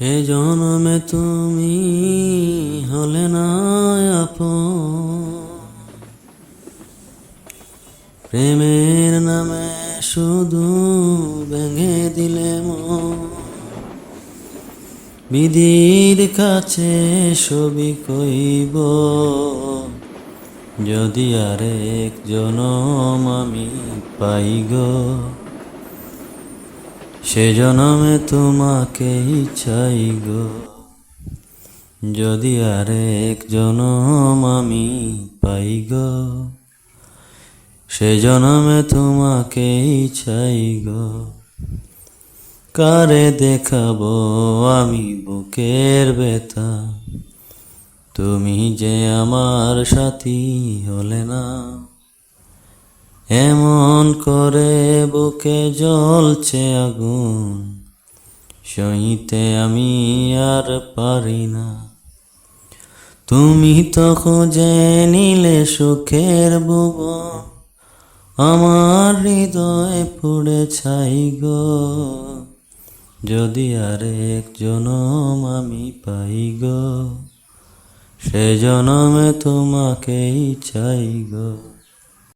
এ জনমে তুমি হলে না আপন, প্রেমের নামে শুধু ভেঙে দিলে মন। বিধির কাছে সবই কইব, যদি আরেক জনম আমি পাই গো, সে জনমে তোমাকেই চাই গো। যদি আরেক জনম আমি পাই গো, সে জনমে তোমাকেই চাই গো। কারে দেখাবো আমি বুকের ব্যথা, তুমি যে আমার সাথী হলে না। এমন করে বুকে জ্বলছে আগুন, সইতে আমি আর পারি না। তুমি তো খুঁজে নিলে সুখের ভুবন, আমার হৃদয় পুড়ে ছাই গো। যদি আরেক জনম আমি পাই গো, সে জনমে তোমাকেই চাই গো।